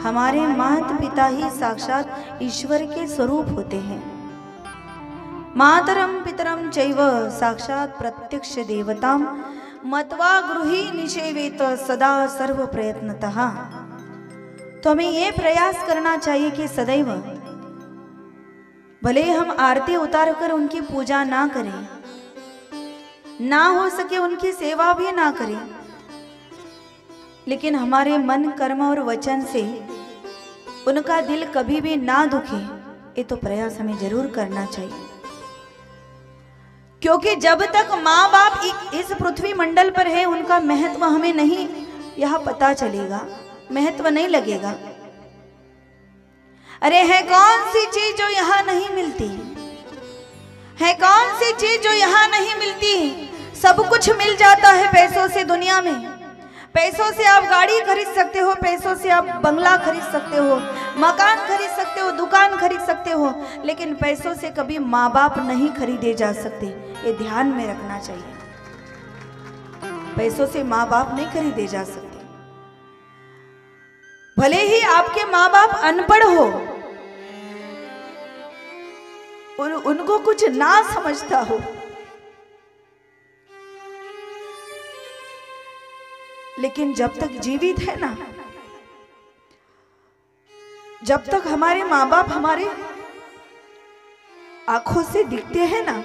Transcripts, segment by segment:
हमारे माता पिता ही साक्षात ईश्वर के स्वरूप होते हैं। मातरम पितरम चैव साक्षात प्रत्यक्ष देवताम मत्वा गृही निषेवेत सदा सर्व प्रयत्नतः। तो हमें ये प्रयास करना चाहिए कि सदैव भले हम आरती उतार कर उनकी पूजा ना करें, ना हो सके उनकी सेवा भी ना करें, लेकिन हमारे मन कर्म और वचन से उनका दिल कभी भी ना दुखे, ये तो प्रयास हमें जरूर करना चाहिए। क्योंकि जब तक माँ बाप इस पृथ्वी मंडल पर है, उनका महत्व हमें नहीं यह पता चलेगा, महत्व नहीं लगेगा। अरे है कौन सी चीज जो यहाँ नहीं मिलती, है कौन सी चीज जो यहाँ नहीं मिलती। सब कुछ मिल जाता है पैसों से दुनिया में। पैसों से आप गाड़ी खरीद सकते हो, पैसों से आप बंगला खरीद सकते हो, मकान खरीद सकते हो, दुकान खरीद सकते हो, लेकिन पैसों से कभी माँ बाप नहीं खरीदे जा सकते। ये ध्यान में रखना चाहिए। पैसों से माँ बाप नहीं खरीदे जा सकते। भले ही आपके माँ बाप अनपढ़ हो, उनको कुछ ना समझता हो, लेकिन जब तक जीवित है ना, जब तक हमारे माँ बाप हमारे आंखों से दिखते हैं ना,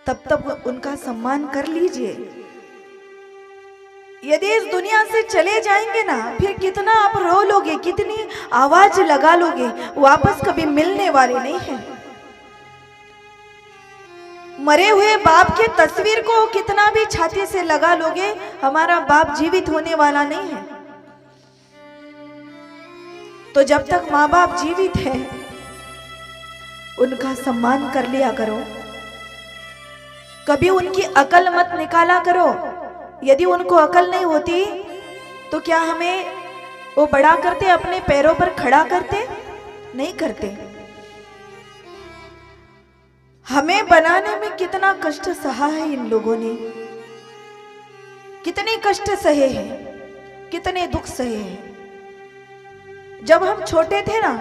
तब तक उनका सम्मान कर लीजिए। यदि इस दुनिया से चले जाएंगे ना, फिर कितना आप रो लोगे, कितनी आवाज लगा लोगे, वापस कभी मिलने वाले नहीं है। मरे हुए बाप के तस्वीर को कितना भी छाती से लगा लोगे, हमारा बाप जीवित होने वाला नहीं है। तो जब तक माँ बाप जीवित है, उनका सम्मान कर लिया करो। कभी उनकी अकल मत निकाला करो। यदि उनको अकल नहीं होती तो क्या हमें वो बड़ा करते, अपने पैरों पर खड़ा करते? नहीं करते। हमें बनाने में कितना कष्ट सहा है इन लोगों ने, कितने कष्ट सहे हैं, कितने दुख सहे हैं। जब हम छोटे थे ना,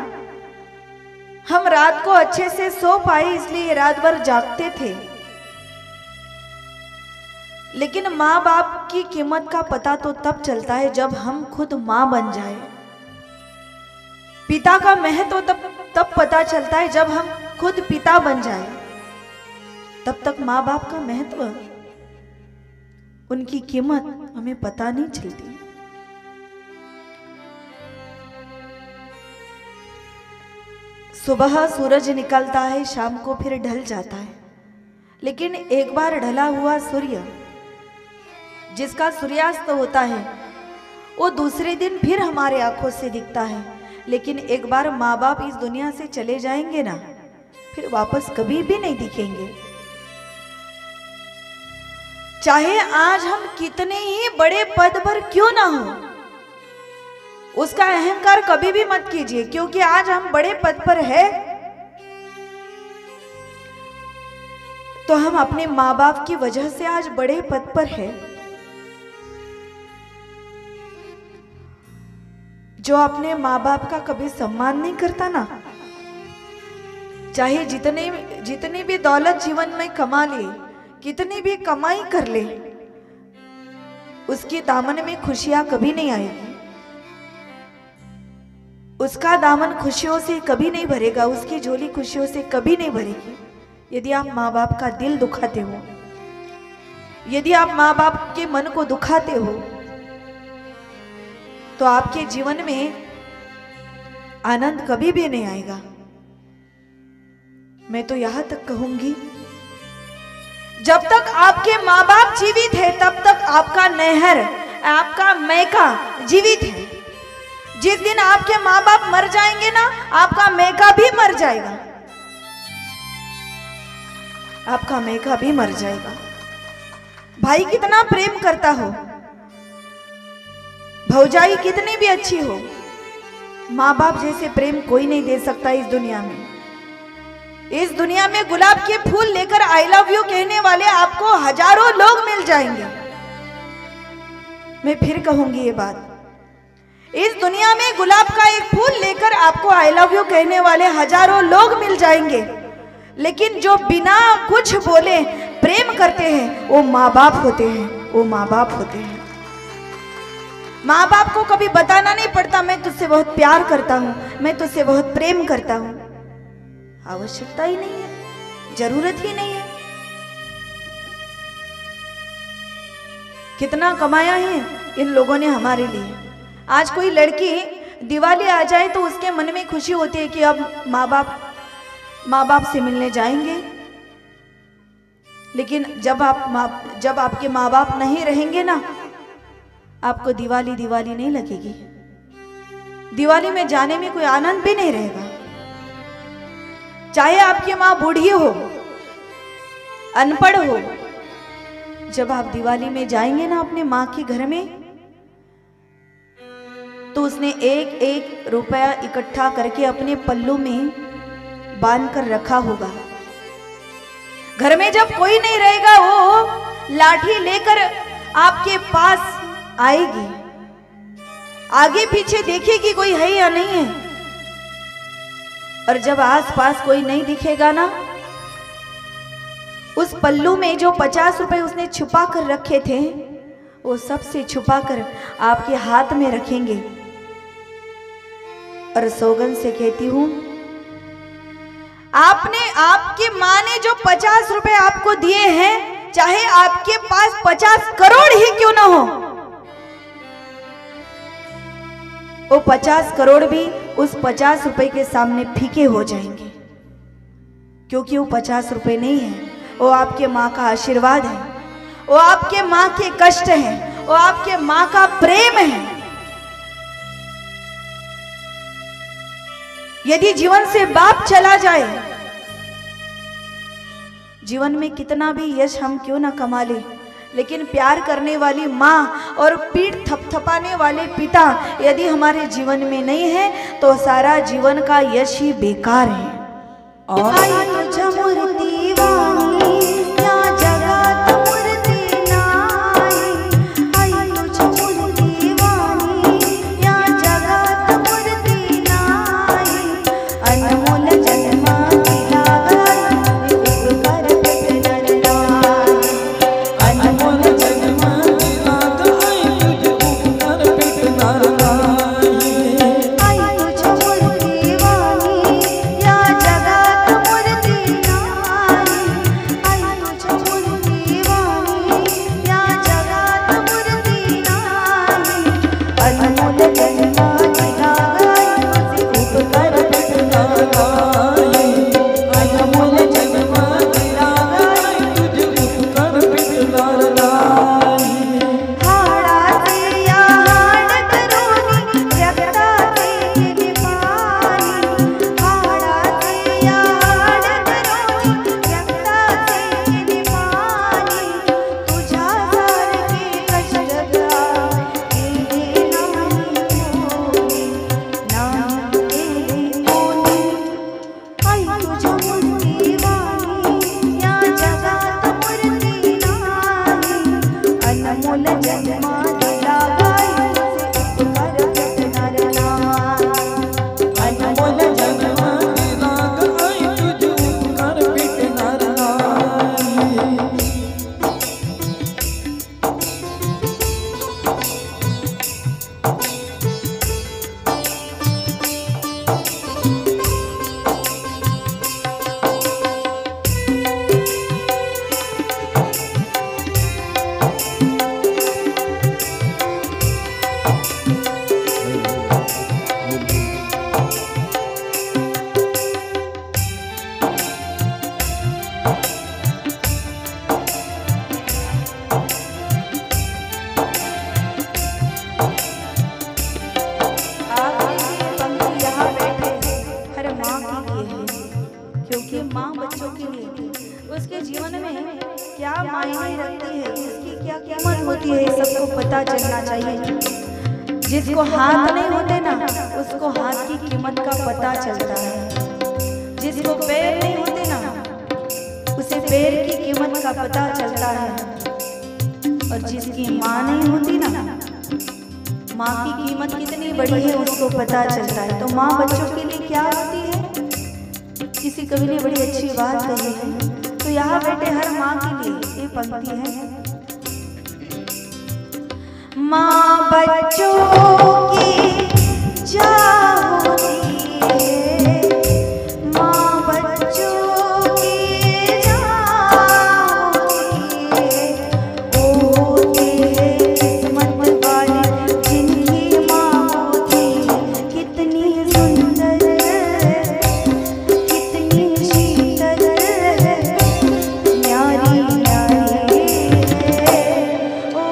हम रात को अच्छे से सो पाए इसलिए रात भर जागते थे। लेकिन माँ बाप की कीमत का पता तो तब चलता है जब हम खुद माँ बन जाए। पिता का महत्व तब पता चलता है जब हम खुद पिता बन जाए। तब तक माँ बाप का महत्व, उनकी कीमत हमें पता नहीं चलती। सुबह सूरज निकलता है, शाम को फिर ढल जाता है, लेकिन एक बार ढला हुआ सूर्य, जिसका सूर्यास्त होता है, वो दूसरे दिन फिर हमारे आंखों से दिखता है। लेकिन एक बार माँ बाप इस दुनिया से चले जाएंगे ना, फिर वापस कभी भी नहीं दिखेंगे। चाहे आज हम कितने ही बड़े पद पर क्यों ना हो, उसका अहंकार कभी भी मत कीजिए। क्योंकि आज हम बड़े पद पर है तो हम अपने माँ बाप की वजह से आज बड़े पद पर है। जो अपने माँ बाप का कभी सम्मान नहीं करता ना, चाहे जितनी भी दौलत जीवन में कमा ले, कितनी भी कमाई कर ले, उसके दामन में खुशियां कभी नहीं आएगी। उसका दामन खुशियों से कभी नहीं भरेगा, उसकी झोली खुशियों से कभी नहीं भरेगी। यदि आप माँ बाप का दिल दुखाते हो, यदि आप माँ बाप के मन को दुखाते हो, तो आपके जीवन में आनंद कभी भी नहीं आएगा। मैं तो यहां तक कहूंगी, जब तक आपके माँ बाप जीवित है तब तक आपका नैहर, आपका मैका जीवित है। जिस दिन आपके माँ बाप मर जाएंगे ना, आपका मैका भी मर जाएगा, आपका मैका भी मर जाएगा। भाई कितना प्रेम करता हो, भौजाई कितनी भी अच्छी हो, माँ बाप जैसे प्रेम कोई नहीं दे सकता इस दुनिया में। इस दुनिया में गुलाब के फूल लेकर आई लव यू कहने वाले आपको हजारों लोग मिल जाएंगे। मैं फिर कहूंगी ये बात, इस दुनिया में गुलाब का एक फूल लेकर आपको आई लव यू कहने वाले हजारों लोग मिल जाएंगे, लेकिन जो बिना कुछ बोले प्रेम करते हैं वो माँ बाप होते हैं, वो माँ बाप होते हैं। माँ बाप को कभी बताना नहीं पड़ता मैं तुझसे बहुत प्यार करता हूँ, मैं तुझसे बहुत प्रेम करता हूँ। आवश्यकता ही नहीं है, जरूरत ही नहीं है। कितना कमाया है इन लोगों ने हमारे लिए। आज कोई लड़की दिवाली आ जाए तो उसके मन में खुशी होती है कि अब माँ बाप से मिलने जाएंगे, लेकिन जब आपके माँ बाप नहीं रहेंगे ना, आपको दिवाली नहीं लगेगी। दिवाली में जाने में कोई आनंद भी नहीं रहेगा। चाहे आपकी माँ बूढ़ी हो, अनपढ़ हो, जब आप दिवाली में जाएंगे ना अपने माँ के घर में, तो उसने एक एक रुपया इकट्ठा करके अपने पल्लू में बांध कर रखा होगा। घर में जब कोई नहीं रहेगा, वो लाठी लेकर आपके पास आएगी, आगे पीछे देखेगी कोई है या नहीं है। और जब आसपास कोई नहीं दिखेगा ना, उस पल्लू में जो 50 रुपए उसने छुपा कर रखे थे, वो सबसे छुपा कर आपके हाथ में रखेंगे। और सौगंध से कहती हूं, आपकी माँ ने जो 50 रुपए आपको दिए हैं, चाहे आपके पास 50 करोड़ ही क्यों ना हो, वो 50 करोड़ भी उस 50 रुपए के सामने फीके हो जाएंगे, क्योंकि वो 50 रुपए नहीं है, वो आपके माँ का आशीर्वाद है, वो आपके माँ के कष्ट हैं, वो आपके माँ का प्रेम है। यदि जीवन से बाप चला जाए, जीवन में कितना भी यश हम क्यों ना कमा ले, लेकिन प्यार करने वाली माँ और पीठ थपथपाने वाले पिता यदि हमारे जीवन में नहीं है, तो सारा जीवन का यश ही बेकार है। उसके जीवन में क्या मायने रखती है, इसकी क्या कीमत होती है, सबको पता चलना चाहिए। जिसको हाथ नहीं होते ना, उसको हाथ की कीमत का पता चलता है। जिसको पैर नहीं होते ना, उसे पैर की कीमत का पता चलता है। और जिसकी माँ नहीं होती ना, माँ की कीमत कितनी बड़ी है उसको पता चलता है। तो माँ बच्चों के लिए क्या होती है? किसी कवि ने बड़ी अच्छी बात कही है। तो यहाँ बैठे हर माँ के लिए ये पंक्ति है, माँ बच्चों की जान होती है, माँ बच्चों की जान होती है, वो तेरे किस्मत वाली जिनकी माँ होती, कितनी सुंदर कितनी शीतल न्यारी न्यारी है, ओ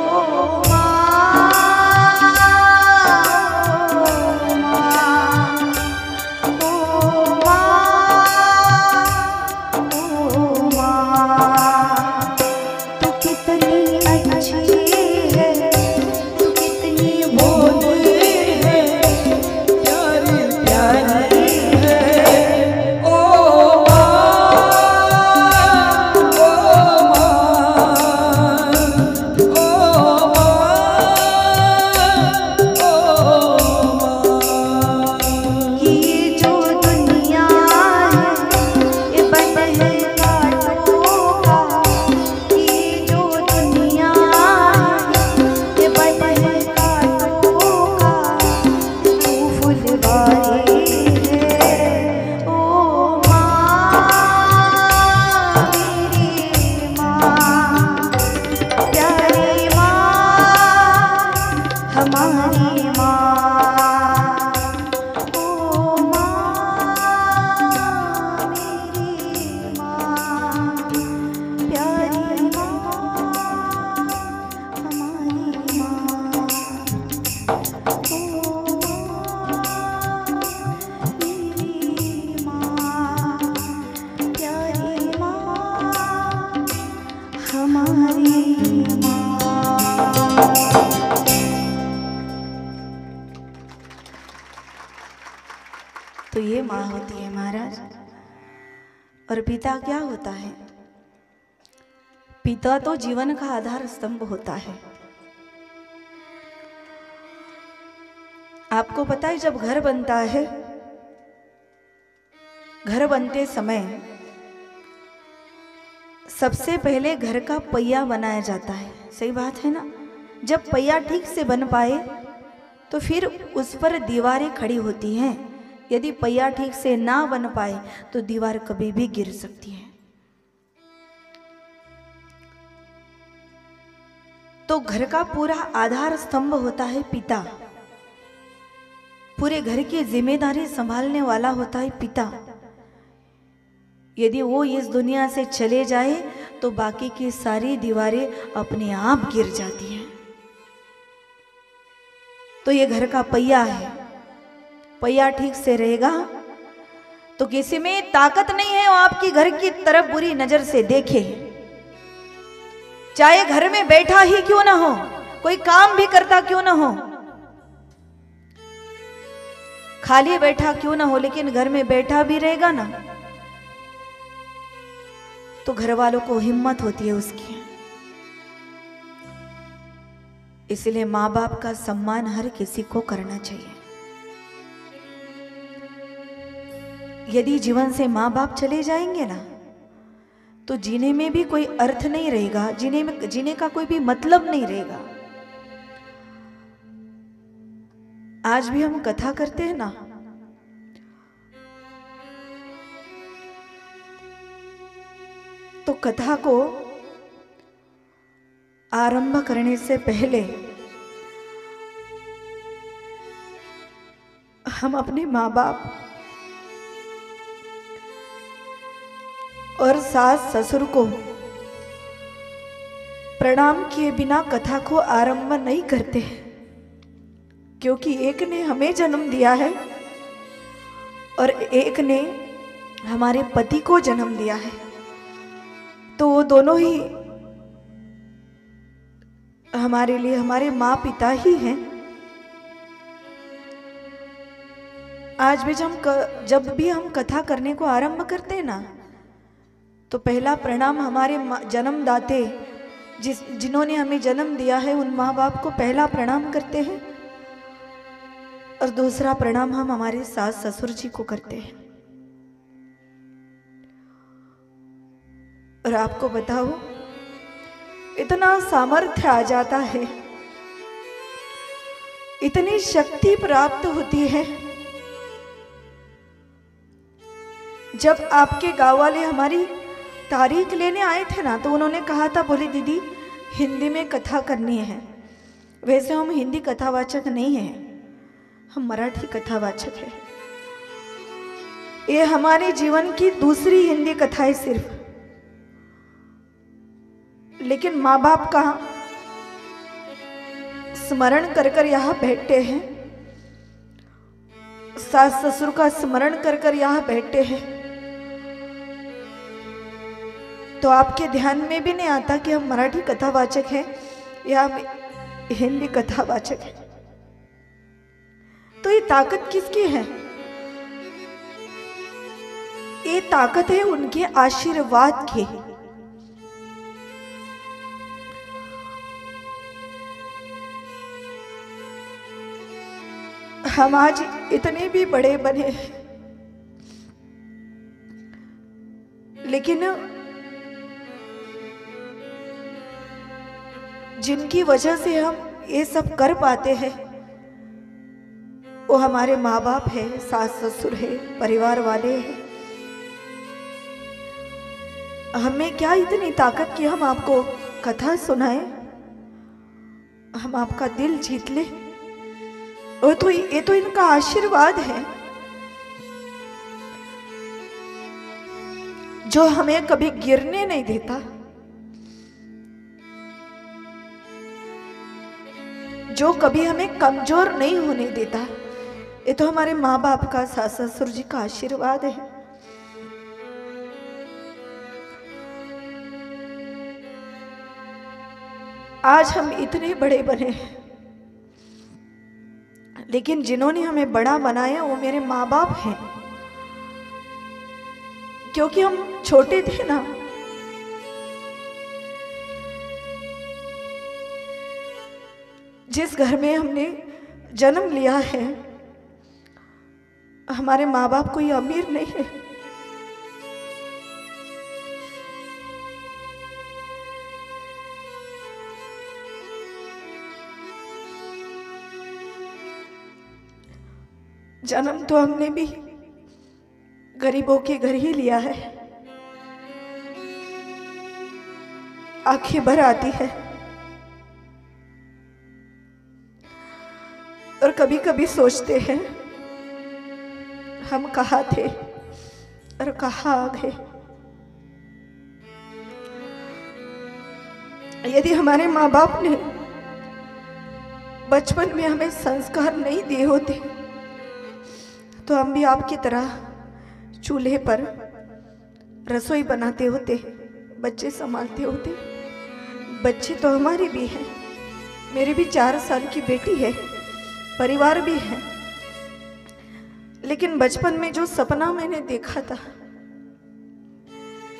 तो ये माँ होती है महाराज। और पिता क्या होता है? पिता तो जीवन का आधार स्तंभ होता है। आपको पता है जब घर बनता है, घर बनते समय सबसे पहले घर का पहिया बनाया जाता है। सही बात है ना? जब पहिया ठीक से बन पाए तो फिर उस पर दीवारें खड़ी होती हैं। यदि पहिया ठीक से ना बन पाए तो दीवार कभी भी गिर सकती है। तो घर का पूरा आधार स्तंभ होता है पिता। पूरे घर की जिम्मेदारी संभालने वाला होता है पिता। यदि वो इस दुनिया से चले जाए तो बाकी की सारी दीवारें अपने आप गिर जाती हैं। तो ये घर का पहिया है। पहिया ठीक से रहेगा तो किसी में ताकत नहीं है वो आपकी घर की तरफ बुरी नजर से देखे। चाहे घर में बैठा ही क्यों ना हो, कोई काम भी करता क्यों ना हो, खाली बैठा क्यों ना हो, लेकिन घर में बैठा भी रहेगा ना तो घर वालों को हिम्मत होती है उसकी। इसलिए माँ बाप का सम्मान हर किसी को करना चाहिए। यदि जीवन से माँ बाप चले जाएंगे ना तो जीने में भी कोई अर्थ नहीं रहेगा, जीने का कोई भी मतलब नहीं रहेगा। आज भी हम कथा करते हैं ना, तो कथा को आरंभ करने से पहले हम अपने माँ बाप और सास ससुर को प्रणाम किए बिना कथा को आरंभ नहीं करते, क्योंकि एक ने हमें जन्म दिया है और एक ने हमारे पति को जन्म दिया है। तो वो दोनों ही हमारे लिए हमारे माँ पिता ही हैं। आज भी जब भी हम कथा करने को आरंभ करते हैं ना तो पहला प्रणाम हमारे जन्मदाते जिन्होंने हमें जन्म दिया है उन माँ बाप को पहला प्रणाम करते हैं। और दूसरा प्रणाम हम हमारे सास ससुर जी को करते हैं। और आपको बताओ, इतना सामर्थ्य आ जाता है, इतनी शक्ति प्राप्त होती है। जब आपके गांव वाले हमारी तारीख लेने आए थे ना, तो उन्होंने कहा था, बोले दीदी हिंदी में कथा करनी है। वैसे हम हिंदी कथावाचक नहीं हैं, हम मराठी कथावाचक हैं। ये हमारे जीवन की दूसरी हिंदी कथा है सिर्फ। लेकिन माँ बाप का स्मरण कर कर यहाँ बैठते हैं, सास ससुर का स्मरण कर कर यहाँ बैठते हैं, तो आपके ध्यान में भी नहीं आता कि हम मराठी कथावाचक हैं या हिंदी कथावाचक हैं। तो ये ताकत किसकी है? ये ताकत है उनके आशीर्वाद की। हम आज इतने भी बड़े बने, लेकिन जिनकी वजह से हम ये सब कर पाते हैं वो हमारे माँ बाप है, सास ससुर है, परिवार वाले हैं। हमें क्या इतनी ताकत कि हम आपको कथा सुनाए, हम आपका दिल जीत ले? ये तो इनका आशीर्वाद है जो हमें कभी गिरने नहीं देता, जो कभी हमें कमजोर नहीं होने देता। ये तो हमारे माँ बाप का, सास ससुर जी का आशीर्वाद है। आज हम इतने बड़े बने, लेकिन जिन्होंने हमें बड़ा बनाया वो मेरे माँ बाप हैं। क्योंकि हम छोटे थे ना, जिस घर में हमने जन्म लिया है, हमारे माँ बाप कोई अमीर नहीं है। जन्म तो हमने भी गरीबों के घर ही लिया है। आंखें भर आती है और कभी कभी सोचते हैं हम कहाँ थे और कहाँ आ गए। यदि हमारे माँ बाप ने बचपन में हमें संस्कार नहीं दिए होते तो हम भी आपकी तरह चूल्हे पर रसोई बनाते होते, बच्चे संभालते होते। बच्चे तो हमारे भी हैं, मेरी भी 4 साल की बेटी है, परिवार भी है। लेकिन बचपन में जो सपना मैंने देखा था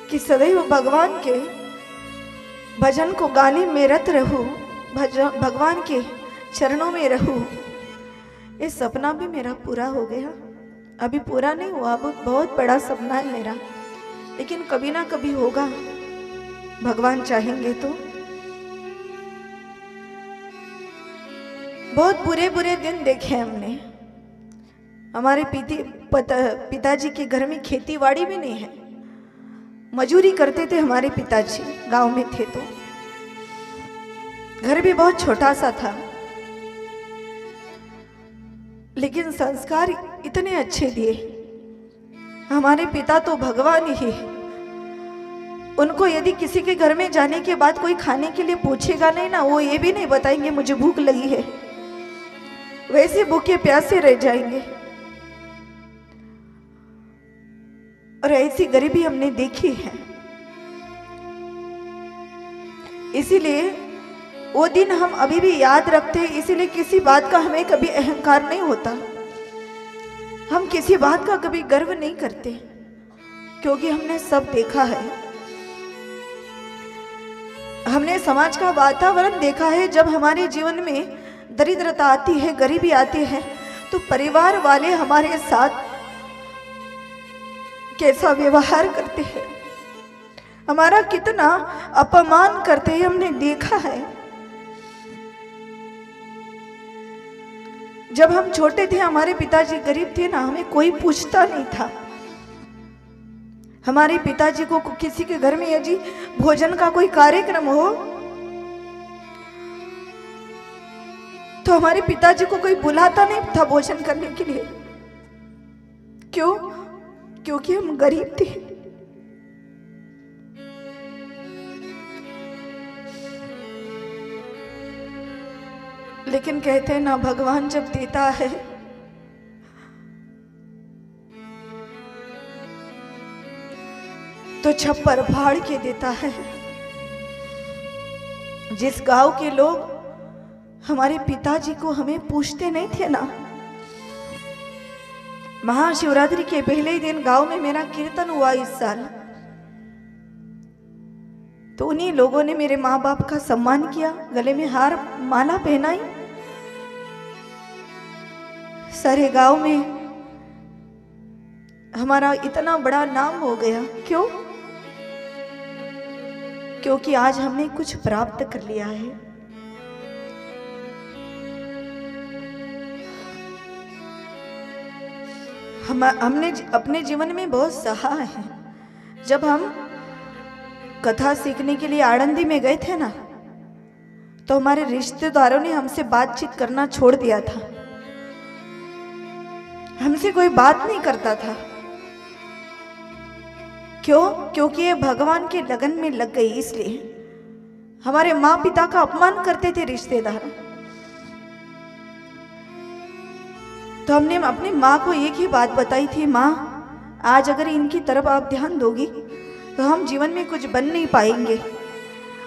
कि सदैव भगवान के भजन को गाने में रत रहूं, भगवान के चरणों में रहूं, ये सपना भी मेरा पूरा हो गया। अभी पूरा नहीं हुआ, बहुत बड़ा सपना है मेरा, लेकिन कभी ना कभी होगा, भगवान चाहेंगे तो। बहुत बुरे बुरे दिन देखे हमने। हमारे पिताजी के घर में खेती बाड़ी भी नहीं है, मजूरी करते थे हमारे पिताजी, गांव में थे तो। घर भी बहुत छोटा सा था, लेकिन संस्कार इतने अच्छे दिए। हमारे पिता तो भगवान ही है। उनको यदि किसी के घर में जाने के बाद कोई खाने के लिए पूछेगा नहीं ना, वो ये भी नहीं बताएंगे मुझे भूख लगी है, वैसे भूखे प्यासे रह जाएंगे। और ऐसी गरीबी हमने देखी है। इसीलिए वो दिन हम अभी भी याद रखते हैं। इसीलिए किसी बात का हमें कभी अहंकार नहीं होता, हम किसी बात का कभी गर्व नहीं करते, क्योंकि हमने सब देखा है। हमने समाज का वातावरण देखा है। जब हमारे जीवन में दरिद्रता आती है, गरीबी आती है, तो परिवार वाले हमारे साथ कैसा व्यवहार करते हैं, हमारा कितना अपमान करते हैं, हमने देखा है। जब हम छोटे थे, हमारे पिताजी गरीब थे ना, हमें कोई पूछता नहीं था। हमारे पिताजी को किसी के घर में यदि भोजन का कोई कार्यक्रम हो तो हमारे पिताजी को कोई बुलाता नहीं था भोजन करने के लिए। क्यों? क्योंकि हम गरीब थे। लेकिन कहते हैं ना, भगवान जब देता है तो छप्पर फाड़ के देता है। जिस गांव के लोग हमारे पिताजी को हमें पूछते नहीं थे ना, महाशिवरात्रि के पहले ही दिन गांव में मेरा कीर्तन हुआ इस साल, तो उन्हीं लोगों ने मेरे माँ बाप का सम्मान किया, गले में हार माला पहनाई। सारे गांव में हमारा इतना बड़ा नाम हो गया। क्यों? क्योंकि आज हमने कुछ प्राप्त कर लिया है। हमने अपने जीवन में बहुत सहा है। जब हम कथा सीखने के लिए आनंदी में गए थे ना, तो हमारे रिश्तेदारों ने हमसे बातचीत करना छोड़ दिया था। हमसे कोई बात नहीं करता था। क्यों? क्योंकि ये भगवान के लगन में लग गई, इसलिए हमारे माँ पिता का अपमान करते थे रिश्तेदार। तो हमने अपनी माँ को एक ही बात बताई थी, माँ आज अगर इनकी तरफ आप ध्यान दोगी तो हम जीवन में कुछ बन नहीं पाएंगे,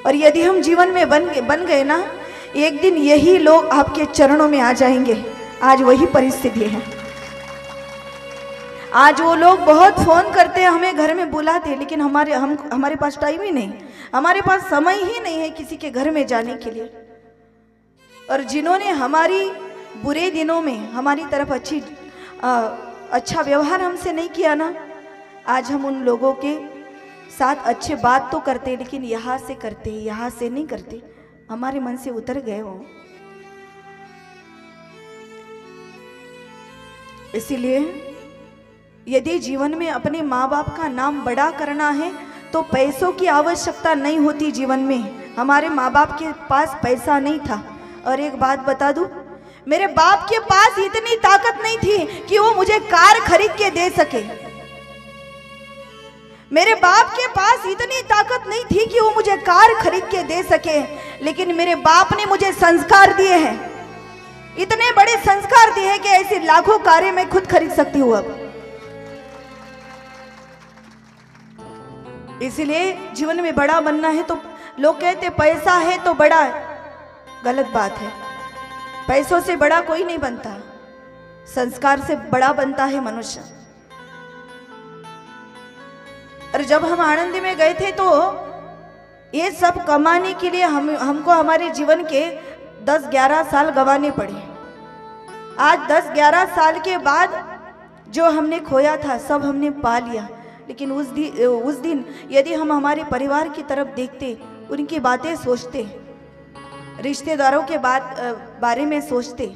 और यदि हम जीवन में बन गए ना, एक दिन यही लोग आपके चरणों में आ जाएंगे। आज वही परिस्थिति है। आज वो लोग बहुत फोन करते हैं, हमें घर में बुलाते, लेकिन हमारे पास टाइम ही नहीं, हमारे पास समय ही नहीं है किसी के घर में जाने के लिए। और जिन्होंने हमारी बुरे दिनों में हमारी तरफ अच्छा व्यवहार हमसे नहीं किया ना, आज हम उन लोगों के साथ अच्छे बात तो करते, लेकिन यहाँ से करते, यहाँ से नहीं करते, हमारे मन से उतर गए हो। इसीलिए यदि जीवन में अपने माँ बाप का नाम बड़ा करना है तो पैसों की आवश्यकता नहीं होती। जीवन में हमारे माँ बाप के पास पैसा नहीं था। और एक बात बता दूं, मेरे बाप के पास इतनी ताकत नहीं थी कि वो मुझे कार खरीद के दे सके। मेरे बाप के पास इतनी ताकत नहीं थी कि वो मुझे कार खरीद के दे सके, लेकिन मेरे बाप ने मुझे संस्कार दिए हैं, इतने बड़े संस्कार दिए हैं कि ऐसे लाखों कारें मैं खुद खरीद सकती हूँ अब। इसलिए जीवन में बड़ा बनना है तो लोग कहते पैसा है तो बड़ा है, गलत बात है। पैसों से बड़ा कोई नहीं बनता, संस्कार से बड़ा बनता है मनुष्य। और जब हम आनंद में गए थे तो ये सब कमाने के लिए हमको हमारे जीवन के 10-11 साल गंवाने पड़े। आज 10-11 साल के बाद जो हमने खोया था सब हमने पा लिया। लेकिन उस दिन यदि हम हमारे परिवार की तरफ देखते, उनकी बातें सोचते, रिश्तेदारों के बारे में सोचते,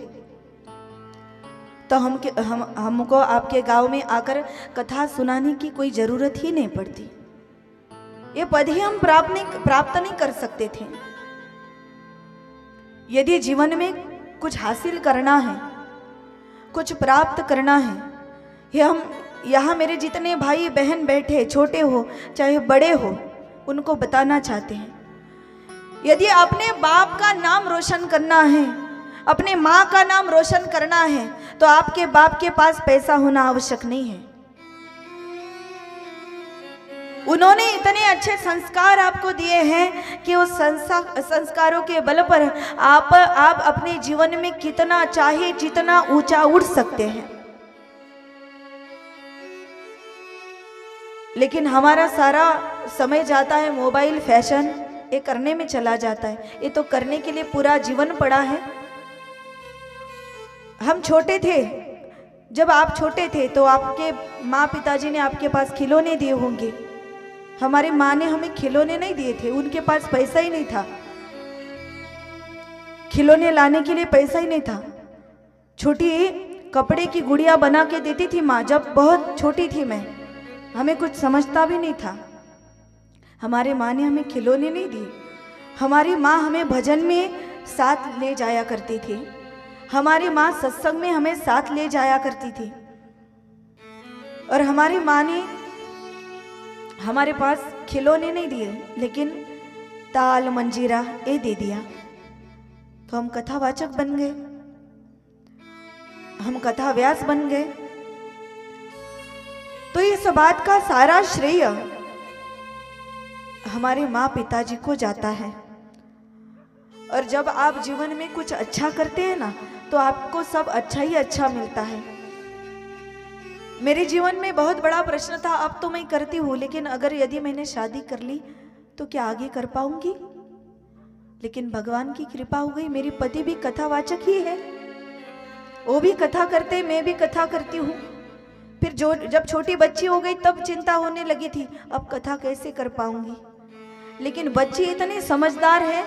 तो हमको आपके गांव में आकर कथा सुनाने की कोई ज़रूरत ही नहीं पड़ती। ये पद ही हम प्राप्त नहीं कर सकते थे। यदि जीवन में कुछ हासिल करना है, कुछ प्राप्त करना है, यहाँ मेरे जितने भाई बहन बैठे, छोटे हो चाहे बड़े हो, उनको बताना चाहते हैं, यदि अपने बाप का नाम रोशन करना है, अपने माँ का नाम रोशन करना है, तो आपके बाप के पास पैसा होना आवश्यक नहीं है। उन्होंने इतने अच्छे संस्कार आपको दिए हैं कि उस संस्कारों के बल पर आप अपने जीवन में कितना चाहे जितना ऊंचा उड़ सकते हैं। लेकिन हमारा सारा समय जाता है मोबाइल, फैशन, ये करने में चला जाता है। ये तो करने के लिए पूरा जीवन पड़ा है। हम छोटे थे, जब आप छोटे थे तो आपके माँ पिताजी ने आपके पास खिलौने दिए होंगे। हमारी माँ ने हमें खिलौने नहीं दिए थे, उनके पास पैसा ही नहीं था, खिलौने लाने के लिए पैसा ही नहीं था। छोटी कपड़े की गुड़िया बना के देती थी माँ, जब बहुत छोटी थी मैं, हमें कुछ समझता भी नहीं था। हमारे माँ ने हमें खिलौने नहीं दिए। हमारी माँ हमें भजन में साथ ले जाया करती थी, हमारी माँ सत्संग में हमें साथ ले जाया करती थी। और हमारी माँ ने हमारे पास खिलौने नहीं दिए, लेकिन ताल मंजीरा ये दे दिया। तो हम कथावाचक बन गए, हम कथा व्यास बन गए। तो इस बात का सारा श्रेय हमारे माँ पिताजी को जाता है। और जब आप जीवन में कुछ अच्छा करते हैं ना, तो आपको सब अच्छा ही अच्छा मिलता है। मेरे जीवन में बहुत बड़ा प्रश्न था, अब तो मैं करती हूँ, लेकिन अगर यदि मैंने शादी कर ली तो क्या आगे कर पाऊंगी? लेकिन भगवान की कृपा हो गई, मेरे पति भी कथावाचक ही है, वो भी कथा करते, मैं भी कथा करती हूँ। फिर जब छोटी बच्ची हो गई तब चिंता होने लगी थी, अब कथा कैसे कर पाऊंगी। लेकिन बच्ची इतनी समझदार है,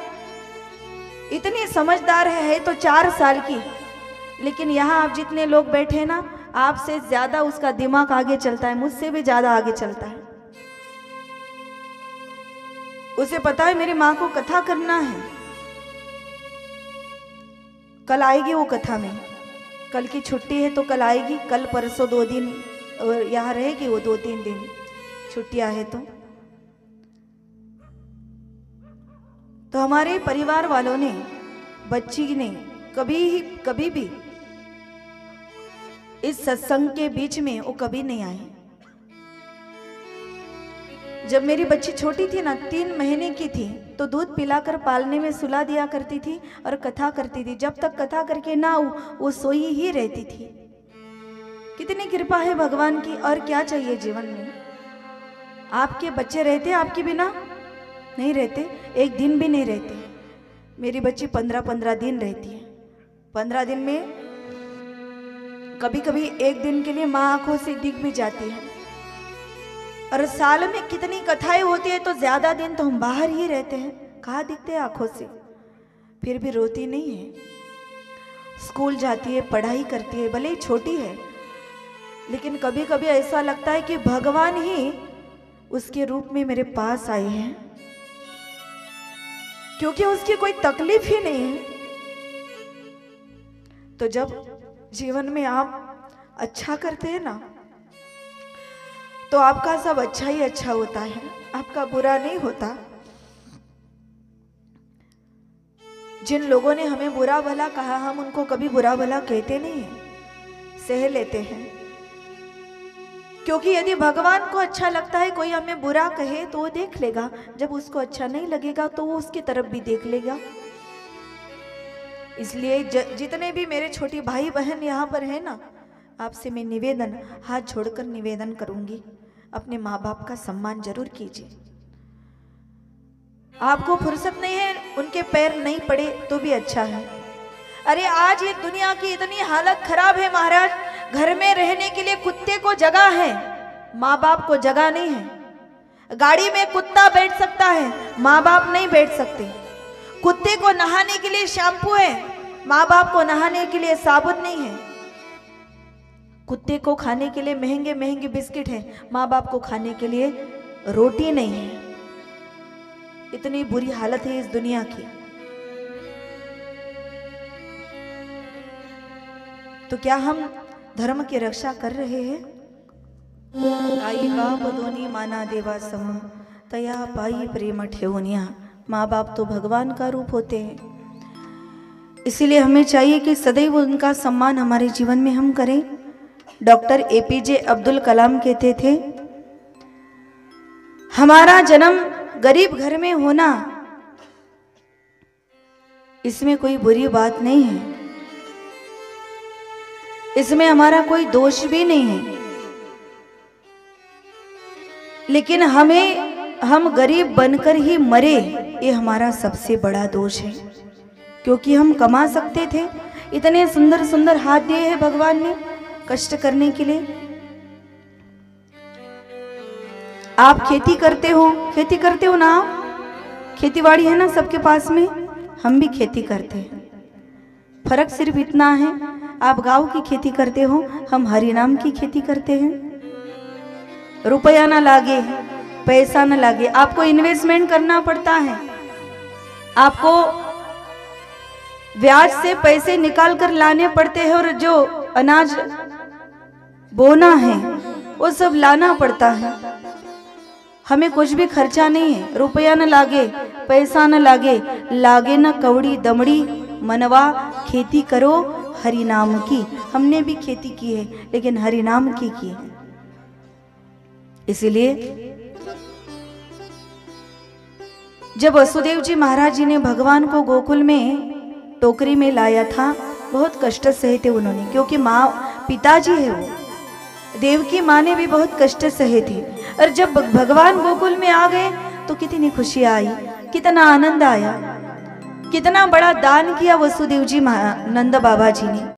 इतनी समझदार है तो 4 साल की, लेकिन यहाँ आप जितने लोग बैठे ना, आपसे ज्यादा उसका दिमाग आगे चलता है, मुझसे भी ज्यादा आगे चलता है। उसे पता है मेरी माँ को कथा करना है, कल आएगी वो कथा में, कल की छुट्टी है तो कल आएगी, कल परसों 2 दिन यहाँ रहेगी, वो 2-3 दिन छुट्टियां है। तो हमारे परिवार वालों ने, बच्ची ने कभी भी इस सत्संग के बीच में वो कभी नहीं आए। जब मेरी बच्ची छोटी थी ना, 3 महीने की थी, तो दूध पिलाकर पालने में सुला दिया करती थी और कथा करती थी। जब तक कथा करके ना वो सोई ही रहती थी। कितनी कृपा है भगवान की, और क्या चाहिए जीवन में। आपके बच्चे रहते आपके बिना? नहीं रहते, एक दिन भी नहीं रहते। मेरी बच्ची 15-15 दिन रहती है। 15 दिन में कभी कभी एक दिन के लिए माँ आंखों से दिख भी जाती है। और साल में कितनी कथाएं होती है, तो ज्यादा दिन तो हम बाहर ही रहते हैं, कहाँ दिखते हैं आंखों से। फिर भी रोती नहीं है, स्कूल जाती है, पढ़ाई करती है, भले ही छोटी है, लेकिन कभी कभी ऐसा लगता है कि भगवान ही उसके रूप में मेरे पास आए हैं, क्योंकि उसकी कोई तकलीफ ही नहीं है। तो जब जीवन में आप अच्छा करते हैं ना, तो आपका सब अच्छा ही अच्छा होता है, आपका बुरा नहीं होता। जिन लोगों ने हमें बुरा भला कहा, हम उनको कभी बुरा भला कहते नहीं हैं, सह लेते हैं। क्योंकि यदि भगवान को अच्छा लगता है कोई हमें बुरा कहे तो वो देख लेगा, जब उसको अच्छा नहीं लगेगा तो वो उसकी तरफ भी देख लेगा। इसलिए जितने भी मेरे छोटे भाई बहन यहाँ पर है ना, आपसे मैं निवेदन, हाथ जोड़कर निवेदन करूंगी, अपने माँ बाप का सम्मान जरूर कीजिए। आपको फुर्सत नहीं है, उनके पैर नहीं पड़े तो भी अच्छा है। अरे आज ये दुनिया की इतनी हालत खराब है महाराज, घर में रहने के लिए कुत्ते को जगह है, माँ बाप को जगह नहीं है। गाड़ी में कुत्ता बैठ सकता है, माँ बाप नहीं बैठ सकते। कुत्ते को नहाने के लिए शैम्पू है, माँ बाप को नहाने के लिए साबुन नहीं है। कुत्ते को खाने के लिए महंगे महंगे बिस्किट है, माँ बाप को खाने के लिए रोटी नहीं है। इतनी बुरी हालत है इस दुनिया की। तो क्या हम धर्म की रक्षा कर रहे हैं? आई बाप दोनी माना देवा सम, तया पाई प्रेम ठेवनिया। माँ बाप तो भगवान का रूप होते हैं, इसीलिए हमें चाहिए कि सदैव उनका सम्मान हमारे जीवन में हम करें। डॉक्टर APJ अब्दुल कलाम कहते थे, हमारा जन्म गरीब घर में होना इसमें कोई बुरी बात नहीं है, इसमें हमारा कोई दोष भी नहीं है। लेकिन हम गरीब बनकर ही मरे, ये हमारा सबसे बड़ा दोष है। क्योंकि हम कमा सकते थे, इतने सुंदर सुंदर हाथ दिए हैं भगवान ने कष्ट करने के लिए। आप खेती करते हो ना, खेतीबाड़ी है ना सबके पास में, हम भी खेती करते हैं। फर्क सिर्फ इतना है, आप गांव की खेती करते हो, हम हरि नाम की खेती करते हैं। रुपया ना लागे, पैसा ना लागे, आपको इन्वेस्टमेंट करना पड़ता है, आपको ब्याज से पैसे निकाल कर लाने पड़ते हैं, और जो अनाज बोना है वो सब लाना पड़ता है। हमें कुछ भी खर्चा नहीं है, रुपया न लागे, पैसा न लागे, लागे न कौड़ी दमड़ी, मनवा खेती करो हरि नाम की। हमने भी खेती की है, लेकिन हरि नाम की है। इसीलिए जब वसुदेव जी महाराज जी ने भगवान को गोकुल में टोकरी में लाया था, बहुत कष्ट सहे थे उन्होंने, क्योंकि माँ पिताजी है वो, देवकी माँ ने भी बहुत कष्ट सहे थे। और जब भगवान गोकुल में आ गए तो कितनी खुशी आई, कितना आनंद आया, कितना बड़ा दान किया वसुदेव जी नंद बाबा जी ने।